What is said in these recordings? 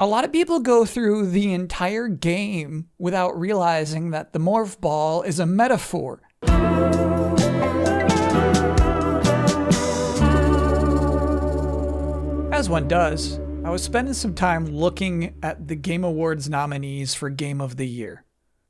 A lot of people go through the entire game without realizing that the morph ball is a metaphor. As one does, I was spending some time looking at the Game Awards nominees for Game of the Year.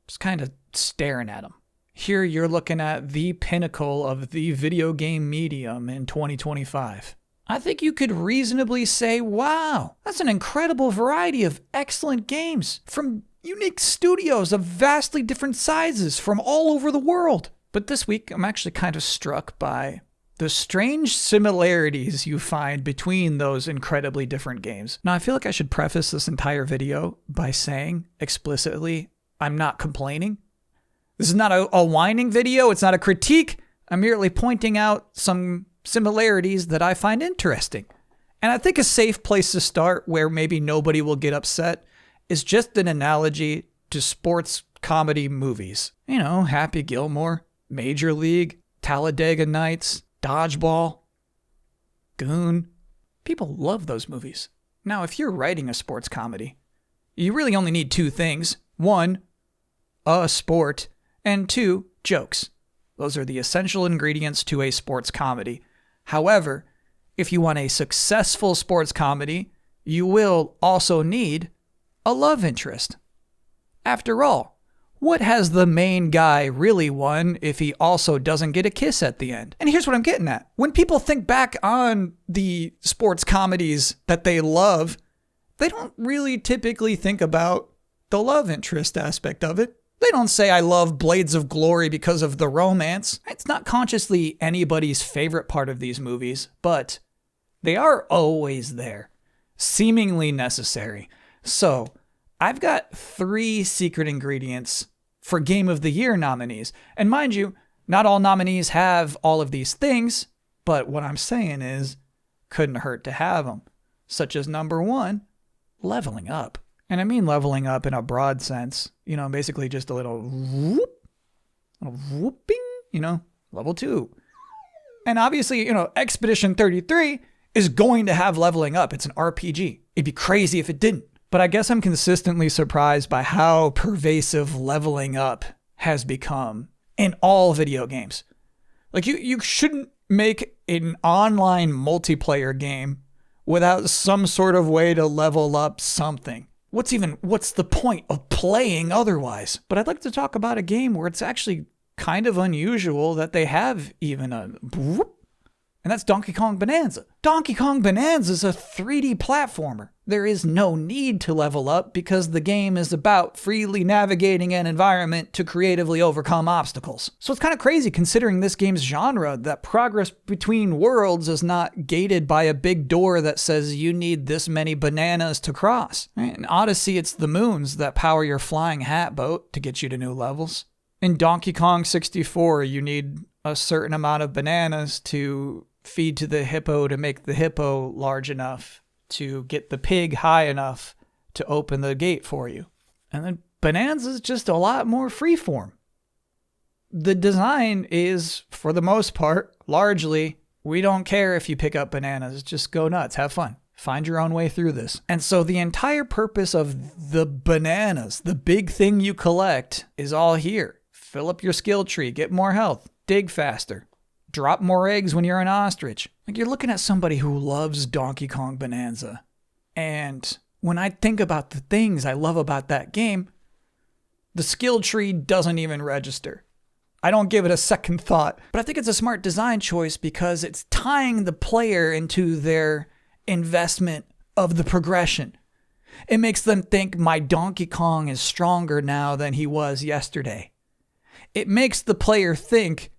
Just kind of staring at them. Here you're looking at the pinnacle of the video game medium in 2025. I think you could reasonably say, wow, that's an incredible variety of excellent games from unique studios of vastly different sizes from all over the world. But this week, I'm actually kind of struck by the strange similarities you find between those incredibly different games. Now, I feel like I should preface this entire video by saying explicitly, I'm not complaining. This is not a whining video. It's not a critique. I'm merely pointing out some similarities that I find interesting. And I think a safe place to start where maybe nobody will get upset is just an analogy to sports comedy movies. You know, Happy Gilmore, Major League, Talladega Nights, Dodgeball, Goon. People love those movies. Now, if you're writing a sports comedy, you really only need two things. One, a sport, and two, jokes. Those are the essential ingredients to a sports comedy. However, if you want a successful sports comedy, you will also need a love interest. After all, what has the main guy really won if he also doesn't get a kiss at the end? And here's what I'm getting at. When people think back on the sports comedies that they love, they don't really typically think about the love interest aspect of it. They don't say, I love Blades of Glory because of the romance. It's not consciously anybody's favorite part of these movies, but they are always there, seemingly necessary. So, I've got 3 secret ingredients for Game of the Year nominees. And mind you, not all nominees have all of these things, but what I'm saying is, couldn't hurt to have them. Such as number 1, leveling up. And I mean leveling up in a broad sense. You know, basically just a little whoop, a whooping, you know, level 2. And obviously, you know, Expedition 33 is going to have leveling up. It's an RPG. It'd be crazy if it didn't. But I guess I'm consistently surprised by how pervasive leveling up has become in all video games. Like, you shouldn't make an online multiplayer game without some sort of way to level up something. What's the point of playing otherwise? But I'd like to talk about a game where it's actually kind of unusual that they have even a whoop, and that's Donkey Kong Bonanza. Donkey Kong Bonanza is a 3D platformer. There is no need to level up because the game is about freely navigating an environment to creatively overcome obstacles. So it's kind of crazy considering this game's genre that progress between worlds is not gated by a big door that says you need this many bananas to cross. In Odyssey, it's the moons that power your flying hat boat to get you to new levels. In Donkey Kong 64, you need a certain amount of bananas to feed to the hippo to make the hippo large enough to get the pig high enough to open the gate for you. And then Bonanza is just a lot more freeform. The design is, for the most part, largely, we don't care if you pick up bananas, just go nuts, have fun. Find your own way through this. And so the entire purpose of the bananas, the big thing you collect, is all here. Fill up your skill tree, get more health, dig faster. Drop more eggs when you're an ostrich. Like, you're looking at somebody who loves Donkey Kong Bonanza. And when I think about the things I love about that game, the skill tree doesn't even register. I don't give it a second thought. But I think it's a smart design choice because it's tying the player into their investment of the progression. It makes them think my Donkey Kong is stronger now than he was yesterday. It makes the player think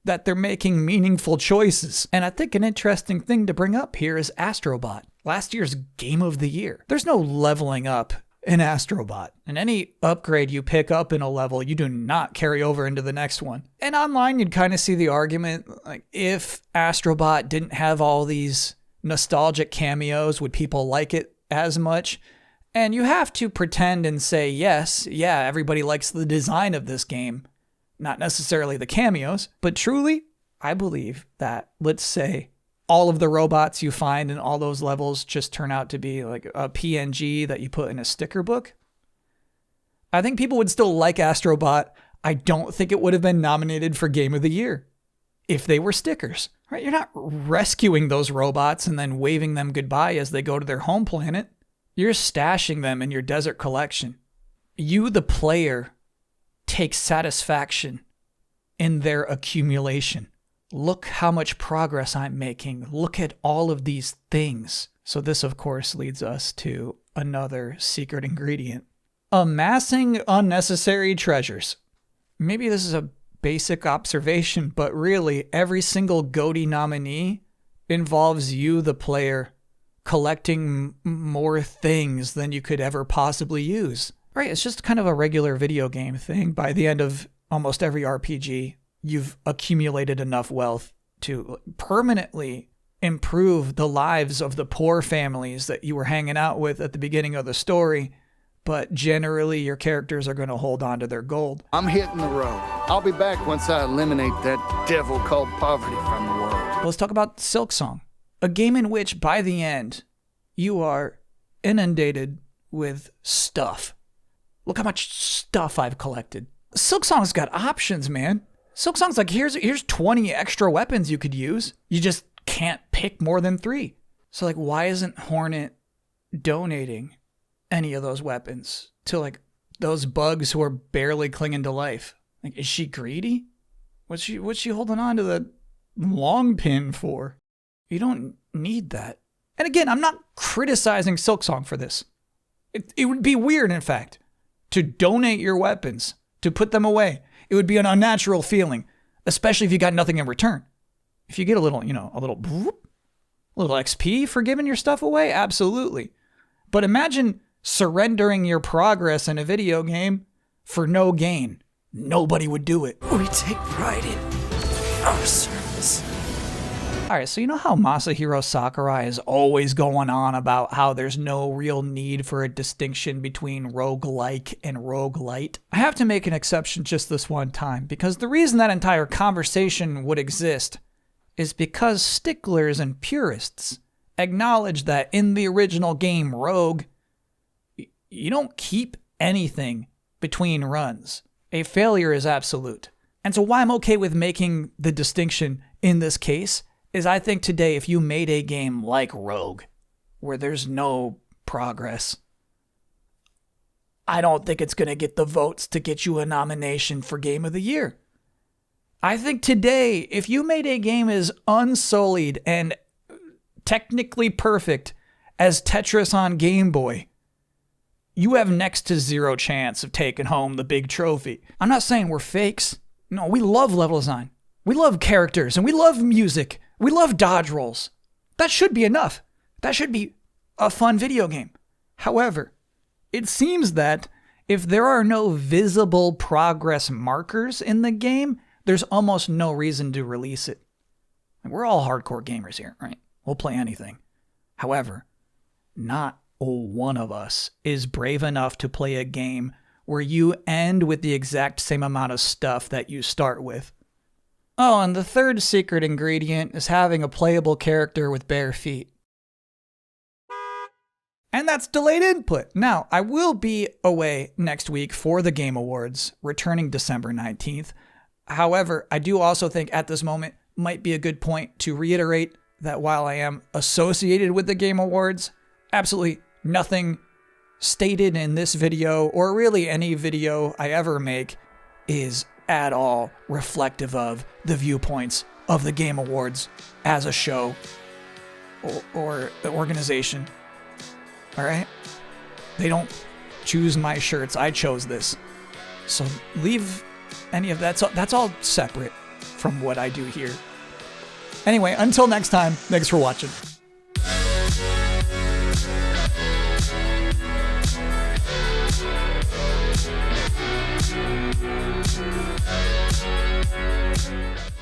that they're making meaningful choices. And I think an interesting thing to bring up here is Astrobot, last year's Game of the Year. There's no leveling up in Astrobot. And any upgrade you pick up in a level, you do not carry over into the next one. And online, you'd kind of see the argument, like, if Astrobot didn't have all these nostalgic cameos, would people like it as much? And you have to pretend and say, yes, yeah, everybody likes the design of this game. Not necessarily the cameos, but truly, I believe that, let's say, all of the robots you find in all those levels just turn out to be like a PNG that you put in a sticker book. I think people would still like Astrobot. I don't think it would have been nominated for Game of the Year if they were stickers, right? You're not rescuing those robots and then waving them goodbye as they go to their home planet. You're stashing them in your desert collection. You, the player, take satisfaction in their accumulation. Look how much progress I'm making. Look at all of these things. So this, of course, leads us to another secret ingredient. Amassing unnecessary treasures. Maybe this is a basic observation, but really every single GOTY nominee involves you, the player, collecting more things than you could ever possibly use. Right? It's just kind of a regular video game thing. By the end of almost every RPG, you've accumulated enough wealth to permanently improve the lives of the poor families that you were hanging out with at the beginning of the story. But generally, your characters are going to hold on to their gold. I'm hitting the road. I'll be back once I eliminate that devil called poverty from the world. Well, let's talk about Silksong, a game in which, by the end, you are inundated with stuff. Look how much stuff I've collected. Silksong's got options, man. Silksong's like, here's 20 extra weapons you could use. You just can't pick more than 3. So, like, why isn't Hornet donating any of those weapons to, like, those bugs who are barely clinging to life? Like, is she greedy? What's she holding on to the long pin for? You don't need that. And again, I'm not criticizing Silksong for this. It would be weird, in fact, to donate your weapons, to put them away. It would be an unnatural feeling, especially if you got nothing in return. If you get a little XP for giving your stuff away, absolutely. But imagine surrendering your progress in a video game for no gain. Nobody would do it. We take pride in our service. All right, so you know how Masahiro Sakurai is always going on about how there's no real need for a distinction between roguelike and roguelite? I have to make an exception just this one time, because the reason that entire conversation would exist is because sticklers and purists acknowledge that in the original game Rogue, you don't keep anything between runs. A failure is absolute. And so why I'm okay with making the distinction in this case is I think today if you made a game like Rogue, where there's no progress, I don't think it's going to get the votes to get you a nomination for Game of the Year. I think today, if you made a game as unsullied and technically perfect as Tetris on Game Boy, you have next to zero chance of taking home the big trophy. I'm not saying we're fakes. No, we love level design. We love characters, and we love music. We love dodge rolls. That should be enough. That should be a fun video game. However, it seems that if there are no visible progress markers in the game, there's almost no reason to release it. We're all hardcore gamers here, right? We'll play anything. However, not one of us is brave enough to play a game where you end with the exact same amount of stuff that you start with. Oh, and the third secret ingredient is having a playable character with bare feet. And that's delayed input. Now, I will be away next week for the Game Awards, returning December 19th. However, I do also think at this moment might be a good point to reiterate that while I am associated with the Game Awards, absolutely nothing stated in this video, or really any video I ever make, is at all reflective of the viewpoints of the Game Awards as a show or organization. All right? They don't choose my shirts. I chose this. So leave any of that. That's all separate from what I do here. Anyway, until next time, thanks for watching.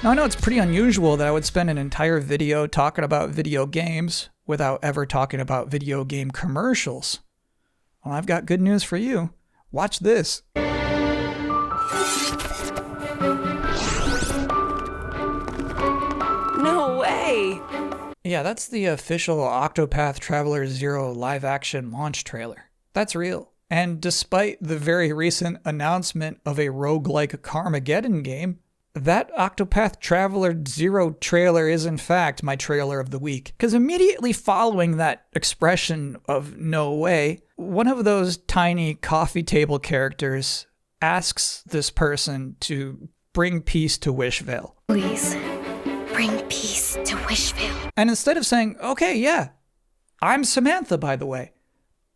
Now, I know it's pretty unusual that I would spend an entire video talking about video games without ever talking about video game commercials. Well, I've got good news for you. Watch this. No way! Yeah, that's the official Octopath Traveler 0 live-action launch trailer. That's real. And despite the very recent announcement of a roguelike Carmageddon game, that Octopath Traveler 0 trailer is in fact my trailer of the week. Because immediately following that expression of no way, one of those tiny coffee table characters asks this person to bring peace to Wishvale. Please, bring peace to Wishvale. And instead of saying, okay, yeah, I'm Samantha, by the way,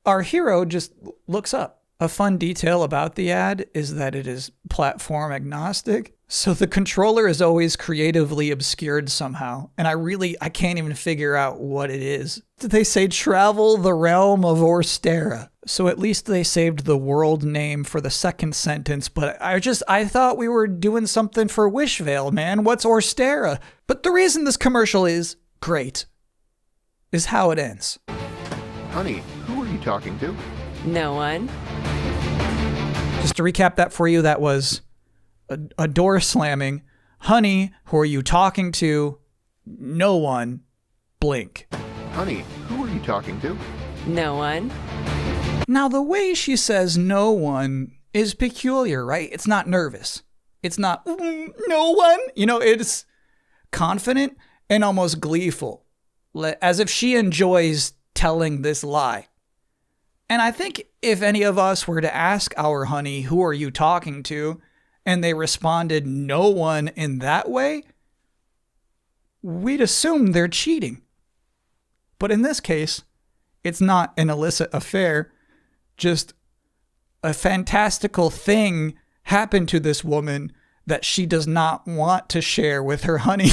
our hero just looks up. A fun detail about the ad is that it is platform agnostic. So the controller is always creatively obscured somehow. And I can't even figure out what it is. Did they say travel the realm of Orstera? So at least they saved the world name for the second sentence. But I thought we were doing something for Wishvale, man. What's Orstera? But the reason this commercial is great is how it ends. Honey, who are you talking to? No one. Just to recap that for you, that was a door slamming. Honey, who are you talking to? No one. Blink. Honey, who are you talking to? No one. Now, the way she says no one is peculiar, right? It's not nervous. It's not, no one. You know, it's confident and almost gleeful, as if she enjoys telling this lie. And I think if any of us were to ask our honey, who are you talking to? And they responded no one in that way, we'd assume they're cheating. But in this case, it's not an illicit affair. Just a fantastical thing happened to this woman that she does not want to share with her honey.